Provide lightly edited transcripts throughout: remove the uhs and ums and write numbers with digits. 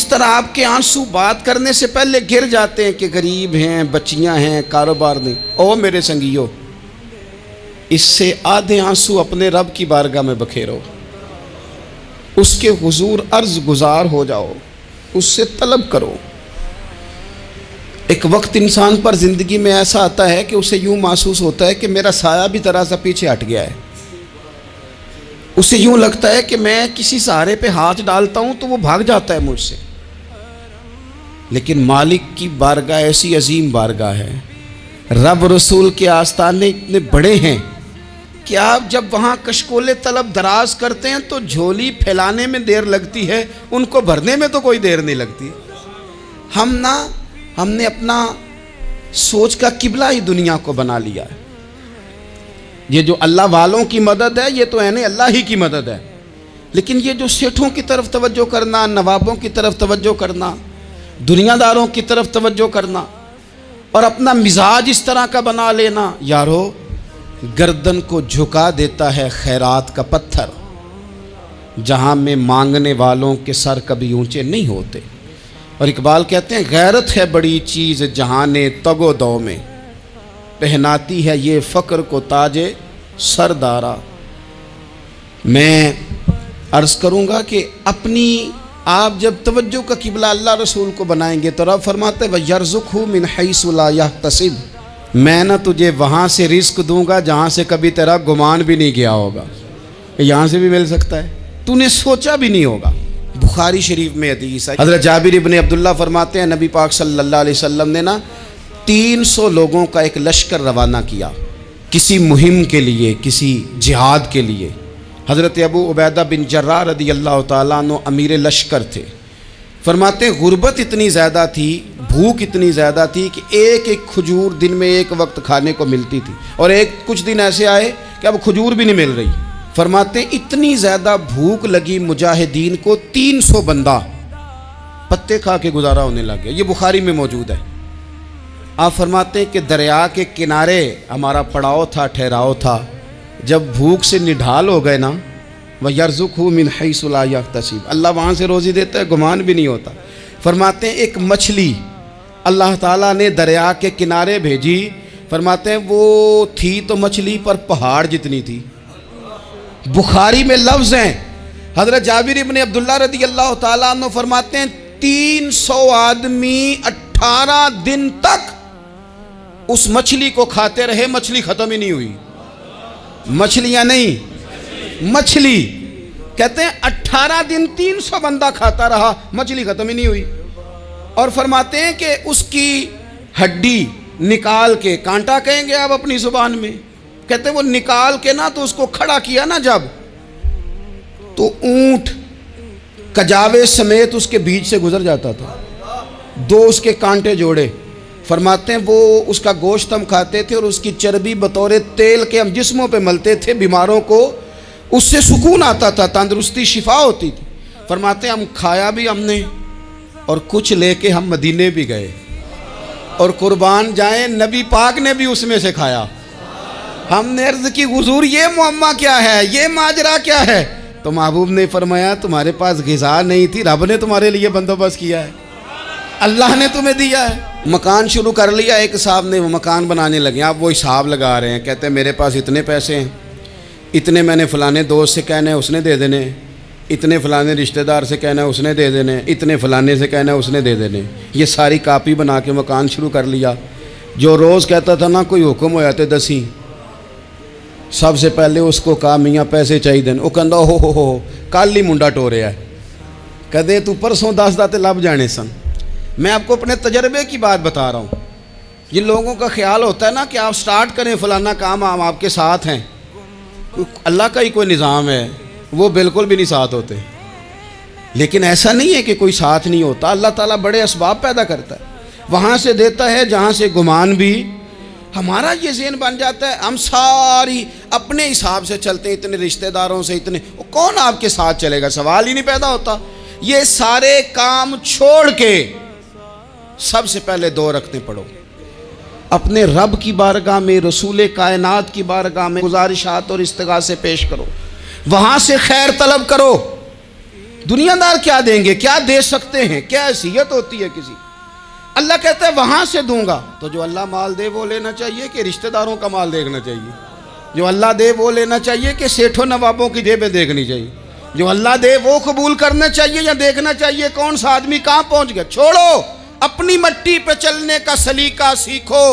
جس طرح آپ کے آنسو بات کرنے سے پہلے گر جاتے ہیں کہ غریب ہیں، بچیاں ہیں، کاروبار نہیں، او میرے سنگیو، اس سے آدھے آنسو اپنے رب کی بارگاہ میں بکھیرو، اس کے حضور عرض گزار ہو جاؤ، اس سے طلب کرو۔ ایک وقت انسان پر زندگی میں ایسا آتا ہے کہ اسے یوں محسوس ہوتا ہے کہ میرا سایہ بھی ذرا سا پیچھے ہٹ گیا ہے، اسے یوں لگتا ہے کہ میں کسی سہارے پہ ہاتھ ڈالتا ہوں تو وہ بھاگ جاتا ہے مجھ سے، لیکن مالک کی بارگاہ ایسی عظیم بارگاہ ہے، رب رسول کے آستانے اتنے بڑے ہیں کہ آپ جب وہاں کشکول طلب دراز کرتے ہیں تو جھولی پھیلانے میں دیر لگتی ہے، ان کو بھرنے میں تو کوئی دیر نہیں لگتی۔ ہم نے اپنا سوچ کا قبلہ ہی دنیا کو بنا لیا ہے۔ یہ جو اللہ والوں کی مدد ہے یہ تو اللہ ہی کی مدد ہے، لیکن یہ جو سیٹھوں کی طرف توجہ کرنا، نوابوں کی طرف توجہ کرنا، دنیا داروں کی طرف توجہ کرنا اور اپنا مزاج اس طرح کا بنا لینا، یارو گردن کو جھکا دیتا ہے خیرات کا پتھر، جہاں میں مانگنے والوں کے سر کبھی اونچے نہیں ہوتے۔ اور اقبال کہتے ہیں غیرت ہے بڑی چیز جہان تگ و دو میں، پہناتی ہے یہ فقر کو تاج سردارا۔ میں عرض کروں گا کہ اپنی آپ جب توجہ کا قبلہ اللہ رسول کو بنائیں گے تو رب فرماتے ہیں وَيَرْزُقْهُ مِنْ حَيْثُ لَا يَحْتَسِبُ، میں نہ تجھے وہاں سے رزق دوں گا جہاں سے کبھی تیرا گمان بھی نہیں گیا ہوگا، یہاں سے بھی مل سکتا ہے، تو نے سوچا بھی نہیں ہوگا۔ بخاری شریف میں حدیث ہے، حضرت جابر ابن عبداللہ فرماتے ہیں نبی پاک صلی اللہ علیہ وسلم نے 300 لوگوں کا ایک لشکر روانہ کیا کسی مہم کے لیے، کسی جہاد کے لیے۔ حضرت ابو عبیدہ بن جراح رضی اللہ تعالیٰ عنہ امیر لشکر تھے۔ فرماتے ہیں غربت اتنی زیادہ تھی، بھوک اتنی زیادہ تھی کہ ایک ایک کھجور دن میں ایک وقت کھانے کو ملتی تھی، اور کچھ دن ایسے آئے کہ اب کھجور بھی نہیں مل رہی۔ فرماتے ہیں اتنی زیادہ بھوک لگی مجاہدین کو 300 بندہ پتے کھا کے گزارا ہونے لگ گیا۔ یہ بخاری میں موجود ہے۔ آپ فرماتے ہیں کہ دریا کے کنارے ہمارا پڑاؤ تھا، ٹھہراؤ تھا، جب بھوک سے نڈھال ہو گئے نا، وَيَرْزُقْهُ مِنْ حَيْثُ لَا يَحْتَسِبُ، اللہ وہاں سے روزی دیتا ہے، گمان بھی نہیں ہوتا۔ فرماتے ہیں ایک مچھلی اللہ تعالیٰ نے دریا کے کنارے بھیجی، فرماتے ہیں وہ تھی تو مچھلی پر پہاڑ جتنی تھی۔ بخاری میں لفظ ہیں، حضرت جابر ابن عبداللہ رضی اللہ تعالیٰ عنہ فرماتے ہیں 300 آدمی 18 دن تک اس مچھلی کو کھاتے رہے، مچھلی ختم ہی نہیں ہوئی۔ مچھلیاں نہیں، مچھلی کہتے ہیں 18 دن 300 بندہ کھاتا رہا، مچھلی ختم ہی نہیں ہوئی۔ اور فرماتے ہیں کہ اس کی ہڈی نکال کے، کانٹا کہیں گے آپ اپنی زبان میں، کہتے ہیں وہ نکال کے نا تو اس کو کھڑا کیا نا جب، تو اونٹ کجاوے سمیت اس کے بیچ سے گزر جاتا تھا، 2 اس کے کانٹے جوڑے۔ فرماتے ہیں وہ اس کا گوشت ہم کھاتے تھے اور اس کی چربی بطور تیل کے ہم جسموں پہ ملتے تھے، بیماروں کو اس سے سکون آتا تھا، تندرستی شفا ہوتی تھی۔ فرماتے ہیں ہم کھایا بھی ہم نے، اور کچھ لے کے ہم مدینے بھی گئے، اور قربان جائیں نبی پاک نے بھی اس میں سے کھایا۔ ہم نے عرض کی حضور یہ معمہ کیا ہے، یہ ماجرا کیا ہے؟ تو محبوب نے فرمایا تمہارے پاس غذا نہیں تھی، رب نے تمہارے لیے بندوبست کیا ہے، اللہ نے تمہیں دیا ہے۔ مکان شروع کر لیا، ایک صاحب نے وہ مکان بنانے لگے، آپ وہ حساب لگا رہے ہیں، کہتے ہیں میرے پاس اتنے پیسے ہیں، اتنے میں نے فلانے دوست سے کہنا ہے اس نے دے دینے، اتنے فلانے رشتہ دار سے کہنا ہے اس نے دے دینے، اتنے فلانے سے کہنا ہے اس نے دے دینے۔ یہ ساری کاپی بنا کے مکان شروع کر لیا۔ جو روز کہتا تھا نا کوئی حکم ہو جاتے 10 سب سے پہلے اس کو کہا میاں پیسے چاہیے دن، وہ کہندا ہو کل ہی منڈا ٹوریا ہے، کہتے تو پرسوں 10 داتے لب جانے سن۔ میں آپ کو اپنے تجربے کی بات بتا رہا ہوں۔ جن لوگوں کا خیال ہوتا ہے نا کہ آپ سٹارٹ کریں فلانا کام، ہم آپ کے ساتھ ہیں، اللہ کا ہی کوئی نظام ہے، وہ بالکل بھی نہیں ساتھ ہوتے۔ لیکن ایسا نہیں ہے کہ کوئی ساتھ نہیں ہوتا، اللہ تعالیٰ بڑے اسباب پیدا کرتا ہے، وہاں سے دیتا ہے جہاں سے گمان بھی۔ ہمارا یہ ذہن بن جاتا ہے ہم ساری اپنے حساب سے چلتے ہیں، اتنے رشتہ داروں سے، اتنے، کون آپ کے ساتھ چلے گا؟ سوال ہی نہیں پیدا ہوتا۔ یہ سارے کام چھوڑ کے سب سے پہلے 2 رکعتیں پڑھو، اپنے رب کی بارگاہ میں، رسول کائنات کی بارگاہ میں گزارشات اور استغاثے پیش کرو، وہاں سے خیر طلب کرو۔ دنیا دار کیا دیں گے، کیا دے سکتے ہیں، کیا حیثیت ہوتی ہے کسی. اللہ کہتا ہے وہاں سے دوں گا. تو جو اللہ مال دے وہ لینا چاہیے کہ رشتہ داروں کا مال دیکھنا چاہیے؟ جو اللہ دے وہ لینا چاہیے کہ سیٹھوں نوابوں کی جیبیں دیکھنی چاہیے؟ جو اللہ دے وہ قبول کرنا چاہیے یا دیکھنا چاہیے کون سا آدمی کہاں پہنچ گیا؟ چھوڑو، اپنی مٹی پہ چلنے کا سلیقہ سیکھو.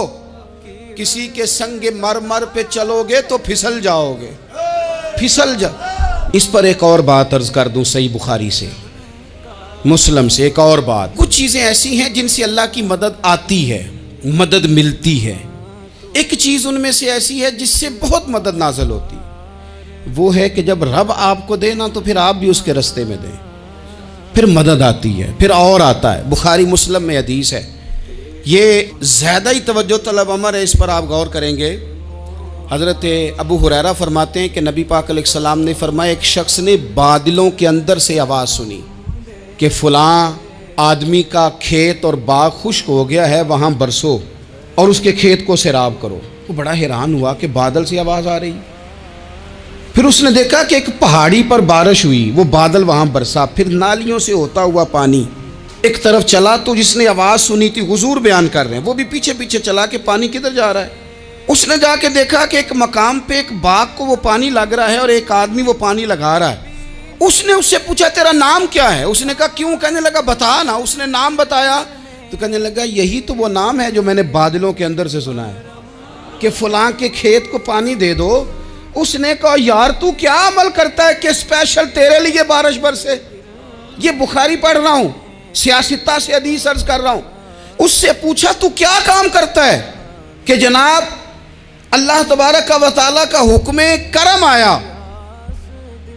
کسی کے سنگ مرمر پہ چلو گے تو پھسل جاؤ گے، پھسل جا. اس پر ایک اور بات عرض کر دوں، صحیح بخاری سے، مسلم سے ایک اور بات. کچھ چیزیں ایسی ہیں جن سے اللہ کی مدد آتی ہے، مدد ملتی ہے. ایک چیز ان میں سے ایسی ہے جس سے بہت مدد نازل ہوتی، وہ ہے کہ جب رب آپ کو دے نا تو پھر آپ بھی اس کے رستے میں دیں، پھر مدد آتی ہے، پھر اور آتا ہے. بخاری مسلم میں حدیث ہے، یہ زیادہ ہی توجہ طلب امر ہے، اس پر آپ غور کریں گے. حضرت ابو ہریرہ فرماتے ہیں کہ نبی پاک علیہ السلام نے فرمایا ایک شخص نے بادلوں کے اندر سے آواز سنی کہ فلاں آدمی کا کھیت اور باغ خشک ہو گیا ہے، وہاں برسو اور اس کے کھیت کو سیراب کرو. وہ بڑا حیران ہوا کہ بادل سے آواز آ رہی. پھر اس نے دیکھا کہ ایک پہاڑی پر بارش ہوئی، وہ بادل وہاں برسا، پھر نالیوں سے ہوتا ہوا پانی ایک طرف چلا. تو جس نے آواز سنی تھی، حضور بیان کر رہے ہیں، وہ بھی پیچھے پیچھے چلا کہ پانی کدھر جا رہا ہے. اس نے جا کے دیکھا کہ ایک مقام پہ ایک باغ کو وہ پانی لگ رہا ہے اور ایک آدمی وہ پانی لگا رہا ہے. اس نے اس سے پوچھا تیرا نام کیا ہے؟ اس نے کہا کیوں؟ کہنے لگا بتا نا. اس نے نام بتایا تو کہنے لگا یہی تو وہ نام ہے جو میں نے بادلوں کے اندر سے سنا ہے کہ فلاں کے کھیت کو پانی دے دو. اس نے کہا یار تو کیا عمل کرتا ہے کہ اسپیشل تیرے لیے بارش برسے؟ یہ بخاری پڑھ رہا ہوں، سیاستہ سے حدیث عرض کر رہا ہوں. اس سے پوچھا تو کیا کام کرتا ہے کہ جناب اللہ تبارک و تعالیٰ کا حکم کرم آیا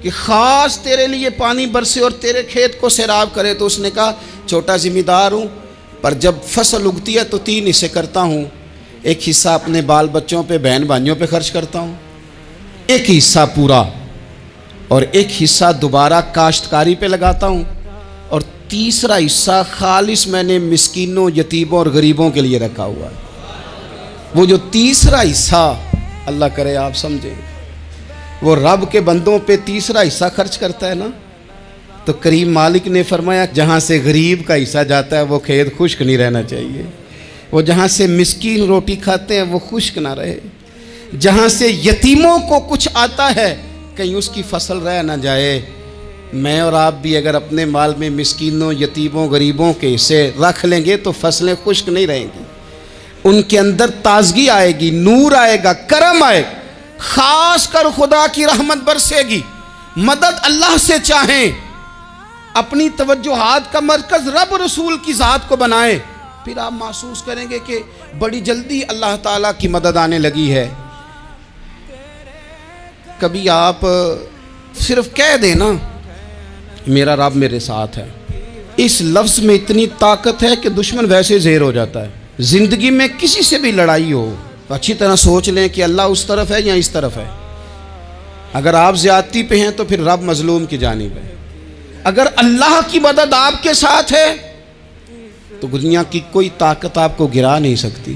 کہ خاص تیرے لیے پانی برسے اور تیرے کھیت کو سیراب کرے؟ تو اس نے کہا چھوٹا ذمہ دار ہوں، پر جب فصل اگتی ہے تو 3 حصے کرتا ہوں. ایک حصہ اپنے بال بچوں پہ، بہن بھائیوں پہ خرچ کرتا ہوں، ایک حصہ پورا، اور ایک حصہ دوبارہ کاشتکاری پہ لگاتا ہوں، اور تیسرا حصہ خالص میں نے مسکینوں، یتیموں اور غریبوں کے لیے رکھا ہوا ہے. وہ جو تیسرا حصہ، اللہ کرے آپ سمجھیں، وہ رب کے بندوں پہ تیسرا حصہ خرچ کرتا ہے نا، تو کریم مالک نے فرمایا جہاں سے غریب کا حصہ جاتا ہے وہ کھیت خشک نہیں رہنا چاہیے. وہ جہاں سے مسکین روٹی کھاتے ہیں وہ خشک نہ رہے. جہاں سے یتیموں کو کچھ آتا ہے کہیں اس کی فصل رہ نہ جائے. میں اور آپ بھی اگر اپنے مال میں مسکینوں، یتیموں، غریبوں کے حصے رکھ لیں گے تو فصلیں خشک نہیں رہیں گی. ان کے اندر تازگی آئے گی، نور آئے گا، کرم آئے گا، خاص کر خدا کی رحمت برسے گی. مدد اللہ سے چاہیں، اپنی توجہات کا مرکز رب رسول کی ذات کو بنائیں، پھر آپ محسوس کریں گے کہ بڑی جلدی اللہ تعالیٰ کی مدد آنے لگی ہے. کبھی آپ صرف کہہ دیں نا میرا رب میرے ساتھ ہے، اس لفظ میں اتنی طاقت ہے کہ دشمن ویسے زہر ہو جاتا ہے. زندگی میں کسی سے بھی لڑائی ہو تو اچھی طرح سوچ لیں کہ اللہ اس طرف ہے یا اس طرف ہے. اگر آپ زیادتی پہ ہیں تو پھر رب مظلوم کی جانب ہے. اگر اللہ کی مدد آپ کے ساتھ ہے تو دنیا کی کوئی طاقت آپ کو گرا نہیں سکتی.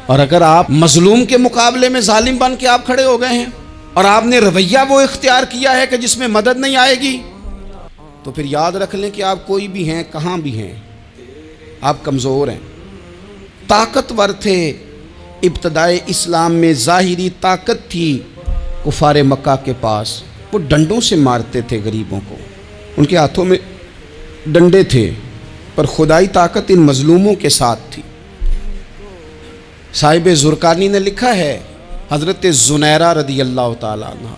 اور اگر آپ مظلوم کے مقابلے میں ظالم بن کے آپ کھڑے ہو گئے ہیں اور آپ نے رویہ وہ اختیار کیا ہے کہ جس میں مدد نہیں آئے گی، تو پھر یاد رکھ لیں کہ آپ کوئی بھی ہیں، کہاں بھی ہیں، آپ کمزور ہیں. طاقتور تھے ابتدائے اسلام میں، ظاہری طاقت تھی کفار مکہ کے پاس، وہ ڈنڈوں سے مارتے تھے غریبوں کو، ان کے ہاتھوں میں ڈنڈے تھے، پر خدائی طاقت ان مظلوموں کے ساتھ تھی. صاحب زرقانی نے لکھا ہے حضرت زنیرہ رضی اللہ تعالیٰ عنہ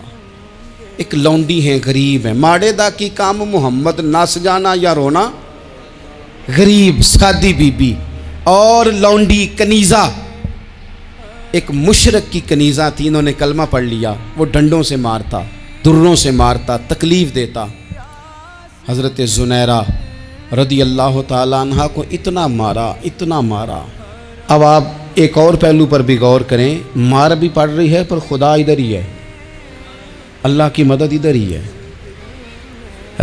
ایک لونڈی ہیں، غریب ہیں. ماڑے دا کی کام محمد، نس جانا یا رونا، غریب سادی بی بی اور لونڈی کنیزہ، ایک مشرک کی کنیزہ تھی. انہوں نے کلمہ پڑھ لیا. وہ ڈنڈوں سے مارتا، دروں سے مارتا، تکلیف دیتا. حضرت زنیرہ رضی اللہ تعالیٰ عنہ کو اتنا مارا، اتنا مارا. اب آپ ایک اور پہلو پر بھی غور کریں، مار بھی پڑ رہی ہے پر خدا ادھر ہی ہے، اللہ کی مدد ادھر ہی ہے.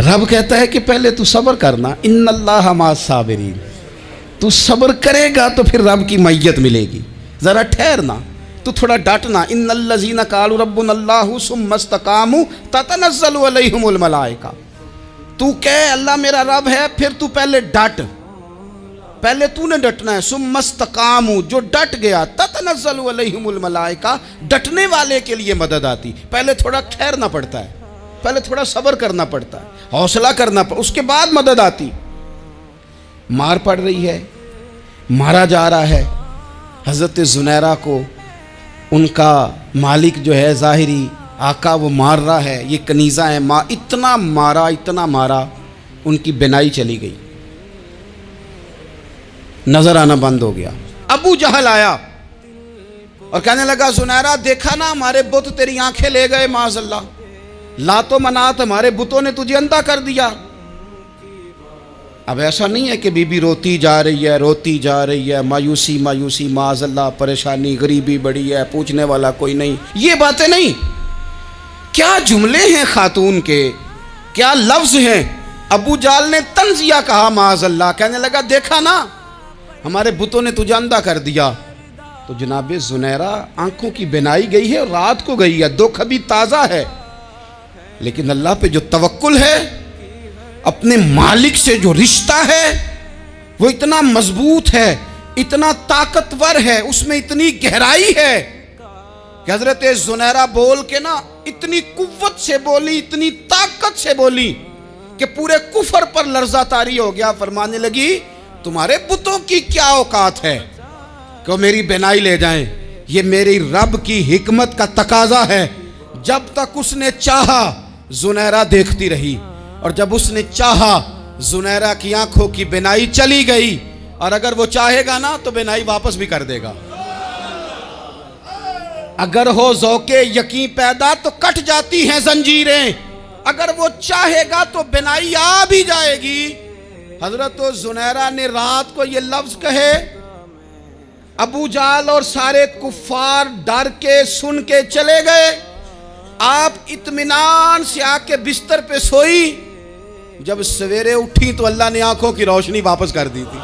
رب کہتا ہے کہ پہلے تو صبر کرنا، ان اللہ مع الصابرین، تو صبر کرے گا تو پھر رب کی معیت ملے گی. ذرا ٹھہرنا، تو تھوڑا ڈٹنا. ان الذین قالوا ربنا اللہ ثم استقاموا تتنزل علیہم الملائکہ. تو کہے اللہ میرا رب ہے، پھر تو پہلے ڈٹ، پہلے تو نے ڈٹنا ہے. ثم استقاموا، جو ڈٹ گیا، تتنزل علیہم الملائکہ، ڈٹنے والے کے لیے مدد آتی. پہلے تھوڑا ٹھہرنا پڑتا ہے، پہلے تھوڑا صبر کرنا پڑتا ہے، حوصلہ کرنا پڑتا، اس کے بعد مدد آتی. مار پڑ رہی ہے، مارا جا رہا ہے. حضرت زنیرہ کو ان کا مالک جو ہے ظاہری آقا وہ مار رہا ہے. یہ کنیزہ ہے، اتنا مارا ان کی بینائی چلی گئی، نظر آنا بند ہو گیا. ابو جہل آیا اور کہنے لگا زنیرہ دیکھا نا ہمارے بت تیری آنکھیں لے گئے، معاذ اللہ، لات و منات ہمارے بتوں نے تجھے اندھا کر دیا. اب ایسا نہیں ہے کہ بی بی روتی جا رہی ہے، مایوسی معاذ اللہ، پریشانی، غریبی بڑی ہے، پوچھنے والا کوئی نہیں. یہ باتیں نہیں. کیا جملے ہیں خاتون کے، کیا لفظ ہیں. ابو جہل نے تنزیہ کہا معاذ اللہ، کہنے لگا دیکھا نا ہمارے بتوں نے تجھے اندھا کر دیا. تو جناب زنیرہ آنکھوں کی بینائی گئی ہے، رات کو گئی ہے، دکھ ابھی تازہ ہے، لیکن اللہ پہ جو توکل ہے، اپنے مالک سے جو رشتہ ہے وہ اتنا مضبوط ہے، اتنا طاقتور ہے، اس میں اتنی گہرائی ہے کہ حضرت زنیرہ بول کے نا اتنی قوت سے بولی، اتنی طاقت سے بولی کہ پورے کفر پر لرزہ طاری ہو گیا. فرمانے لگی تمہارے بتوں کی کیا اوقات ہے کہ وہ میری بینائی لے جائیں، یہ میری رب کی حکمت کا تقاضا ہے. جب تک اس نے چاہا زنیرہ دیکھتی رہی، اور جب اس نے چاہا زنیرہ کی آنکھوں کی بینائی چلی گئی، اور اگر وہ چاہے گا نا تو بینائی واپس بھی کر دے گا. اگر ہو ذوق یقین پیدا تو کٹ جاتی ہیں زنجیریں، اگر وہ چاہے گا تو بینائی آ بھی جائے گی. حضرت زنیرہ نے رات کو یہ لفظ کہے، ابو جہل اور سارے کفار ڈر کے سن کے چلے گئے. آپ اطمینان سے آ کے بستر پہ سوئی. جب سویرے اٹھی تو اللہ نے آنکھوں کی روشنی واپس کر دی تھی.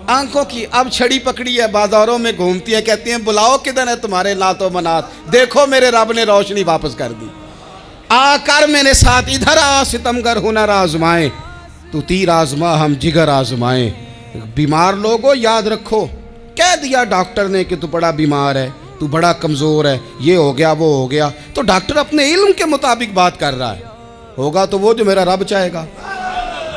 آنکھوں کی اب چھڑی پکڑی ہے، بازاروں میں گھومتی ہے، کہتی ہیں بلاؤ کدھر ہے تمہارے لات و منات، دیکھو میرے رب نے روشنی واپس کر دی. آ کر میرے ساتھ ادھر آ، ستمگر ہنر آزمائیں، تو تیر آزما ہم جگر آزمائیں. بیمار لوگوں یاد رکھو، کہہ دیا ڈاکٹر نے کہ تو بڑا بیمار ہے، تو بڑا کمزور ہے، یہ ہو گیا وہ ہو گیا، تو ڈاکٹر اپنے علم کے مطابق بات کر رہا ہے. ہوگا تو وہ جو میرا رب چاہے گا.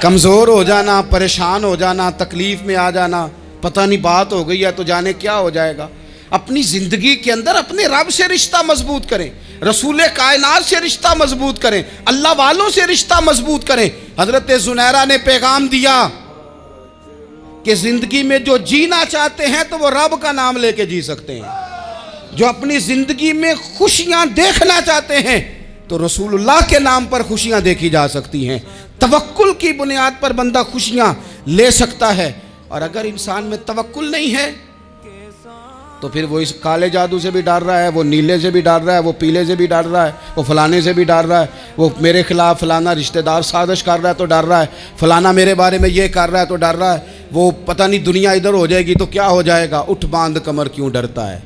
کمزور ہو جانا، پریشان ہو جانا، تکلیف میں آ جانا، پتہ نہیں بات ہو گئی ہے تو جانے کیا ہو جائے گا. اپنی زندگی کے اندر اپنے رب سے رشتہ مضبوط کریں، رسول کائنات سے رشتہ مضبوط کریں، اللہ والوں سے رشتہ مضبوط کریں. حضرت زنیرہ نے پیغام دیا کہ زندگی میں جو جینا چاہتے ہیں تو وہ رب کا نام لے کے جی سکتے ہیں. جو اپنی زندگی میں خوشیاں دیکھنا چاہتے ہیں تو رسول اللہ کے نام پر خوشیاں دیکھی جا سکتی ہیں. توکل کی بنیاد پر بندہ خوشیاں لے سکتا ہے. اور اگر انسان میں توکل نہیں ہے تو پھر وہ اس کالے جادو سے بھی ڈر رہا ہے، وہ نیلے سے بھی ڈر رہا ہے، وہ پیلے سے بھی ڈر رہا ہے، وہ فلانے سے بھی ڈر رہا ہے، وہ میرے خلاف فلانا رشتہ دار سازش کر رہا ہے تو ڈر رہا ہے، فلانا میرے بارے میں یہ کر رہا ہے تو ڈر رہا ہے، وہ پتہ نہیں دنیا ادھر ہو جائے گی تو کیا ہو جائے گا. اٹھ باندھ کمر کیوں ڈرتا ہے،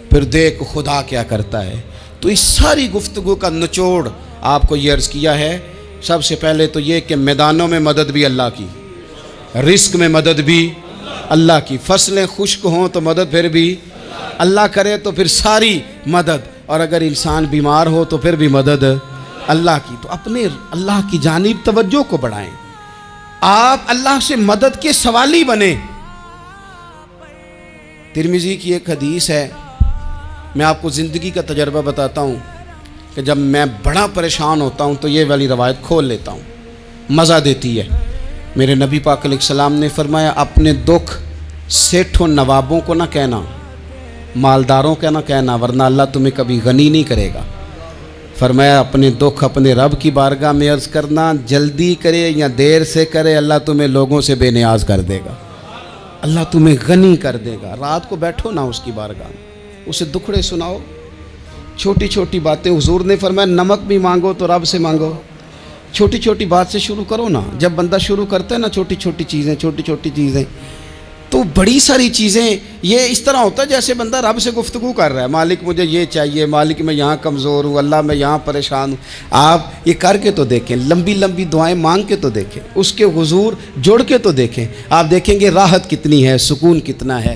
پھر دیکھ خدا کیا کرتا ہے. تو اس ساری گفتگو کا نچوڑ آپ کو یہ عرض کیا ہے. سب سے پہلے تو یہ کہ میدانوں میں مدد بھی اللہ کی، رزق میں مدد بھی اللہ کی، فصلیں خشک ہوں تو مدد پھر بھی اللہ کرے تو پھر ساری مدد، اور اگر انسان بیمار ہو تو پھر بھی مدد اللہ کی. تو اپنے اللہ کی جانب توجہ کو بڑھائیں، آپ اللہ سے مدد کے سوالی بنیں. ترمذی کی ایک حدیث ہے، میں آپ کو زندگی کا تجربہ بتاتا ہوں کہ جب میں بڑا پریشان ہوتا ہوں تو یہ والی روایت کھول لیتا ہوں، مزہ دیتی ہے. میرے نبی پاک علیہ السلام نے فرمایا اپنے دکھ سیٹھوں نوابوں کو نہ کہنا، مالداروں کا نہ کہنا، ورنہ اللہ تمہیں کبھی غنی نہیں کرے گا. فرمایا اپنے دکھ اپنے رب کی بارگاہ میں عرض کرنا، جلدی کرے یا دیر سے کرے اللہ تمہیں لوگوں سے بے نیاز کر دے گا، اللہ تمہیں غنی کر دے گا. رات کو بیٹھو نا اس کی بارگاہ میں، اسے دکھڑے سناؤ، چھوٹی چھوٹی باتیں. حضور نے فرمایا نمک بھی مانگو تو رب سے مانگو. چھوٹی چھوٹی بات سے شروع کرو نا. جب بندہ شروع کرتا ہے نا چھوٹی چھوٹی چیزیں تو بڑی ساری چیزیں یہ اس طرح ہوتا ہے جیسے بندہ رب سے گفتگو کر رہا ہے، مالک مجھے یہ چاہیے، مالک میں یہاں کمزور ہوں، اللہ میں یہاں پریشان ہوں۔ آپ یہ کر کے تو دیکھیں، لمبی لمبی دعائیں مانگ کے تو دیکھیں، اس کے حضور جڑ کے تو دیکھیں، آپ دیکھیں گے راحت کتنی ہے، سکون کتنا ہے۔